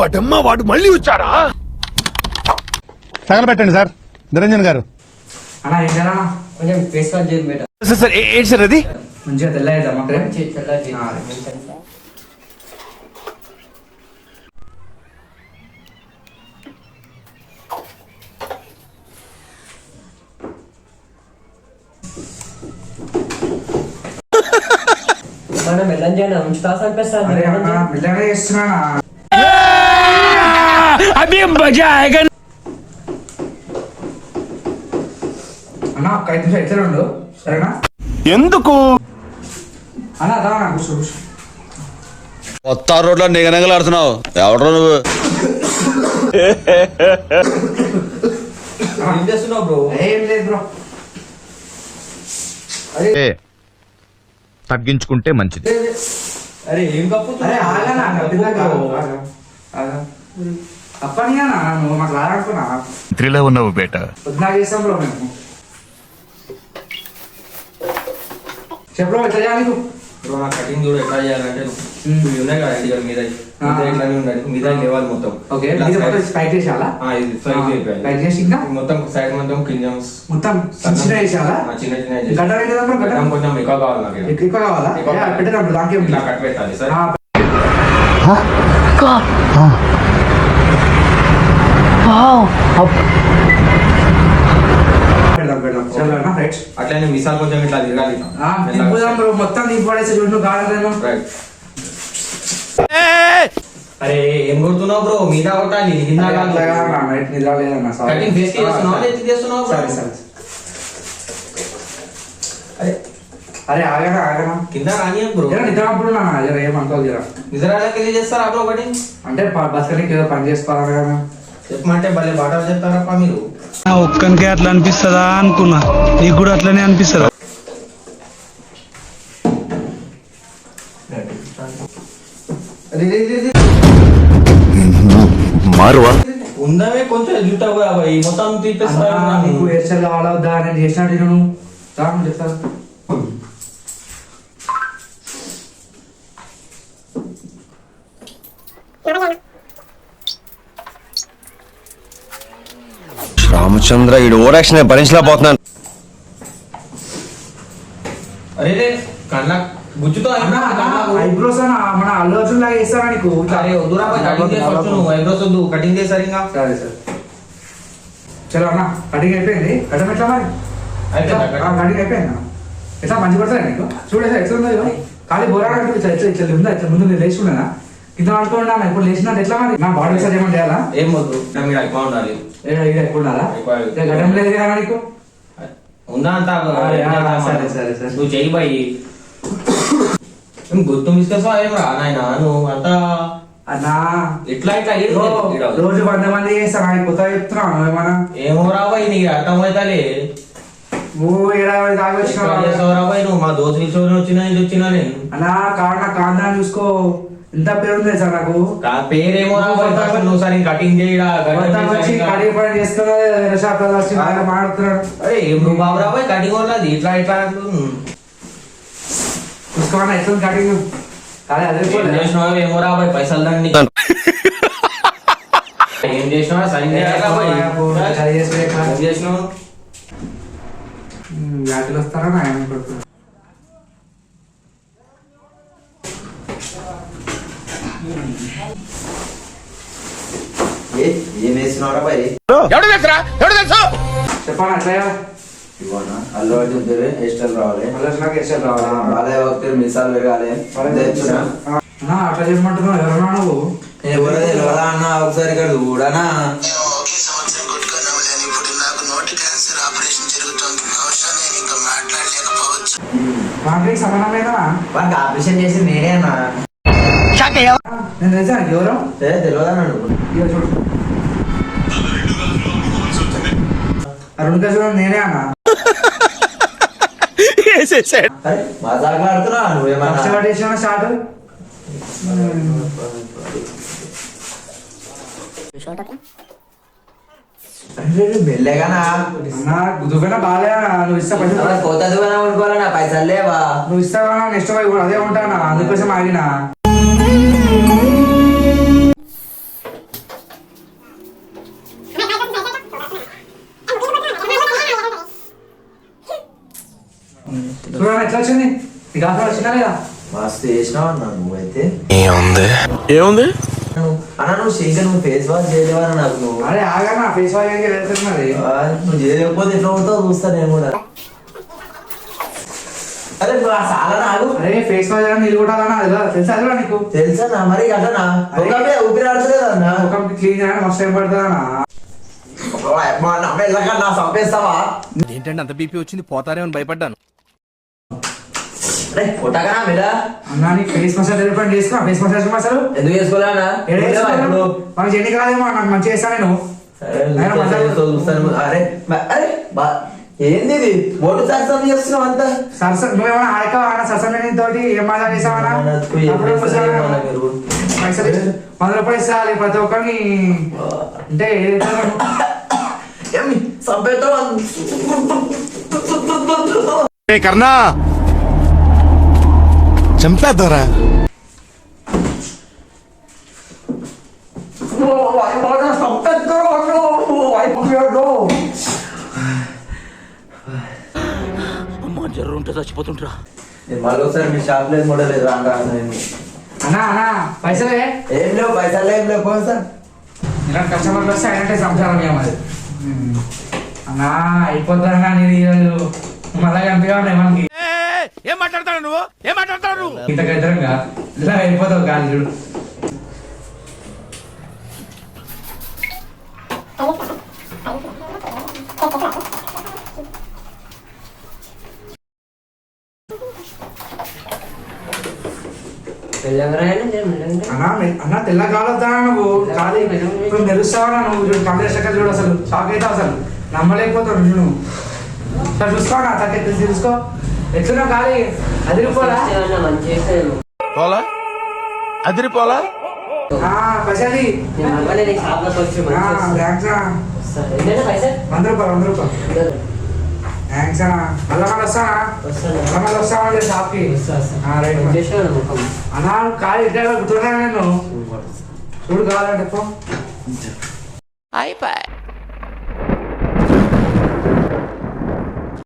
వాడమ్మా వాడు మళ్ళీ వచ్చాడా? తగలబెట్టండి సార్ నిరంజన్ గారు. అన్నా ఏంటన్నా కొంచెం ఫేస్ వాష్ చేయండి బేట. సార్ ఏంటి సార్ అది? మంచిగా తెల్లయిద్దాం అక్కడ. మనం మెల్లం చేయాలి, మంచి కాసు అనిపిస్తుంది. మెల్లగా చేస్తున్నా అభి మజా ఆయగా. అన్న ఒక 5 నిమిషాలు ఎట్లా ఉండు సరేనా? ఎందుకు అన్న అదా కూర్చో కూర్చో. కొత్త రోడ్లో నిగనగలాడుతున్నావు ఎవడో నువ్వు? ఏం చేస్తున్నావు బ్రో? ఏం లేదు బ్రో. తగ్గించుకుంటే మంచిది. అరే ఏం కప్పు? అరే ఆగనా తప్పనిగా నువ్వు మాకు రాదనుకున్నా. త్రిలో ఉన్నావు బేట. పొద్దునా చేస్తాం బ్రో మేము. చెప్పు ఎట్లా చేయాలి నువ్వు? బ్రో నా కటింగ్ చూడు ఎట్లా చేయాలంటే ఇవి ఉన్నాయి కదా ఐడియా మీద ఎట్లానే ఉండాలి మీద లేవాలి మొత్తం. ఓకే స్పైక్ చేసేయాలా? ఇది స్పైక్ చేసి ఇంకా మొత్తం సైడ్ మొత్తం కింద మొత్తం చిన్న వేసేయాలా? చిన్న చిన్న గడ్డ గడ్డం కొంచెం ఎక్కువ కావాలి నాకు. ఎక్కువ కావాలా? పెట్టినప్పుడు దానికి ఇట్లా కట్ పెట్టాలి సార్. అట్లనే మిసాల్ కొంచెం ఇట్లా తిరగాలి. మొత్తం దింపడేసి చూడు గాడలేను. అరే ఏం కొడుతున్నావు బ్రో? మీద కొట్టాలి కటింగ్ ఫేస్ చేస్తున్నావు. సరే సరే. అరే అరే ఆగనా ఆగనా కింద రాని బ్రో. నిద్రప్పుడు ఏమంటావు జరా నిజరాలకి వెళ్ళి చేస్తారా బ్రో ఒకటి? అంటే బస్ కనికి ఏదో పని చేసుకోవాలి కదా. చెప్పమంటే భలే బాటలు చెప్తారప్ప మీరు. ఒక్కనికే అట్లా అనిపిస్తుందా అనుకున్నా, నీకు కూడా అట్లనే అనిపిస్తుందా? మారువా ఉందమే కొంచెం ఎదుగుతా మొత్తం నీకు హెయిర్ కావాలా వద్దా నేను చేసినట్టు నేను చెప్తాను. రామచంద్ర ఈ ఓరాక్షన్ భరించలేకపోతున్నాను. అరే కళ్ళ గుజ్జుతో ఐబ్రోస్ మన అల్లు అర్జున్ లాగా చేస్తారా నీకు? ఐబ్రోస్ వద్దు కటింగ్ చేస్తారు ఇంకా. సరే సరే చలో అన్న కటింగ్ అయిపోయింది. కటింగ్ ఎట్లా మరి? కటింగ్ అయిపోయింది. ఎట్లా మంచి పడతాయి నీకు? చూడేసా ఎట్లా ఉందో ఖాళీ బోరా ఇట్లా ఇట్లా ఉందా? ఇట్లా ముందు నేను లేచి ఉండేనా? కింద అనుకోండి ఇప్పుడు లేచినట్టు ఎట్లా మరి? నా బాడీ సార్ ఏమన్నా చేయాలా? ఏం వద్దు మీరు ఎక్కువ ఉండాలి. ఎక్కువ ఉండాలా? గడ్డం లేదు కదా నీకు? ఉందా అంత? సరే సరే సరే నువ్వు చెయ్యి బాయి. గుర్తు మిస్కేసా ఏం రా నాయన నువ్వు అంతా అన్నా ఇట్లా ఇట్లా రోజు 100 మంది చేస్తాను కొత్త చెప్తున్నావు ఏమన్నా? ఏమో రాబాయి నీకు అర్థమవుతాలే. నువ్వు రాబాయి నువ్వు మా దోస్తులు చూడని వచ్చినా ఇది వచ్చినా నేను అన్నా కాందా చూసుకో. ఎంత పేరు ఉంది సార్ నాకు? పేరేమో రాబాయి. నువ్వు సరే కటింగ్ చేయడా కటింగ్ పని చేస్తున్నాడు మాడుతున్నాడు. అరే ఏం నువ్వు బాబు రాబాయి కటింగ్ ఉన్నది ఇట్లా ఇట్లా చూసుకోమన్నా ఎట్లా కటింగ్ కానీ అదే చేసినావు ఏమో రాబాయి పైసలు దండి ఏం చేసినావా సైన్ చేసినావు వ్యాధులు వస్తారా నా ఏమనుకుంటున్నా? ఏం వేస్తున్నావు బాయ్? ఎవడు తెలుసురా? ఎవడు తెలుసు? చెప్పాను అట్లా ఇవ్వనా అల్లు అర్జున్ పేరు హెయిర్ రావాలి. నాకు ఎస్ఎల్ రావాలా? బాలయ్య భక్తులు మిసాలు పెరగాలి. అట్లా చెప్పమంటున్నావు ఎవరన్నా నువ్వు? ఎవరు తెలియదా అన్న ఒకసారి ఇక్కడ చూడనా? మాకు సమానమేనా? వానికి ఆపరేషన్ చేసి నేనే అన్నా. నేను తెలుసా ఎవరు? తెలియదా నన్ను? చూడు రెండు కేసులు నేనే అన్నా. మజాకులాడుతున్నా నువ్వేమన్నా? స్టార్ట్ మెల్లగానా దుకాణం బాగా నువ్వు ఇస్తా పైసలు. కొత్త దుకాణం కొనుక్కోవాలన్నా పైసలు లేవా? నువ్వు ఇస్తావా? నెక్స్ట్ అదే ఉంటానా అందుకోసం ఆగినా. చూడన్నా ఎట్లా వచ్చింది నీకు ఆఫర్ వచ్చిందా లేదా మస్తు చేసినావు అన్న నువ్వైతే ఏముంది అన్న నువ్వు శంకర్ నువ్వు ఫేస్ వాష్ చేయలేవా నాకు నువ్వు అరే ఆగా నా ఫేస్ వాష్ వెళ్తున్నది నువ్వు చేయలేకపోతే ఎట్లా ఉంటావు చూస్తా నేను కూడా అరే నువ్వు ఆ సాల నాకు అరే ఫేస్ వాష్ నీళ్ళు కొట్టాలన్నా అది తెలుసా అదిరా నీకు తెలుసా నా మరి అట్లా ఊపిరి ఆడతలేదు అన్న ఒక క్లీన్ చేయడానికి మస్తు టైం పడుతుందా మా నమ్మ వెళ్ళకన్నా చంపేస్తావా ఏంటంటే అంత బీపీ వచ్చింది పోతారేమని భయపడ్డాను. అరే కొట్టకనా మీరా అన్నా నీకు ఫేస్ మసాజ్ డెవలప్మెంట్ చేసుకున్నా ఫేస్ మసాజ్ అసలు ఎందుకు చేసుకోలే అన్న ఇప్పుడు మనకి చెల్లికి రాదేమో నాకు మంచిగా చేస్తా నేను సరే చూస్తాను అరే అరే ఏంది ఇది బోటు సరసం చేస్తున్నావు అంతా సరస నువ్వేమన్నా ఆడక సరసమైన తోటి ఏం మాదా చేసావన్నా పైసలు 100 రూపాయలు ఇస్తాలి ప్రతి ఒక్కరిని అంటే ఏమి సంపేతో కర్ణా చంపేద్దారా మళ్ళీ ఒకసారి మీ షాప్ లేదు కూడా లేదు రాను నేను అన్నా అన్నా పైసలే ఏం లేవు పైసలు ఏం లేవు పోను సార్ ఇలాంటి కస్టమర్లు వస్తే అయినట్టే సంసారం ఏమది అన్నా అయిపోతుందన్నా నేను మళ్ళా కనిపించాలి మనకి ఏం మాట్లాడతాడు నువ్వు ఏం మాట్లాడతాడు నువ్వు ఇంతకిద్దరంగా ఇలా అయిపోతావు కాదు చూడు అన్నా అన్నా తెల్ల కాలొద్దా నువ్వు కాదు ఇప్పుడు మెరుస్తావా నువ్వు చూడు కాంగ్రెస్ చక్కర్ చూడు అసలు షాక్ అవుతావు అసలు నమ్మలేకపోతావు నువ్వు సార్ చూసుకో నా తగ్గ చూసుకో ఎట్లున్నా ఖాళీ అదిరిపోలా పోలా అదిరిపోలా పైసలి థ్యాంక్స్ 100 రూపాయలు థ్యాంక్స్ అన్నా మళ్ళా మళ్ళీ వస్తానా మళ్ళీ వస్తామండి షాప్కి రైట్ అన్నా ఖాళీ ఇద్దరు గుర్తున్నా నేను చూడు కావాలంటే పో అయిపోయి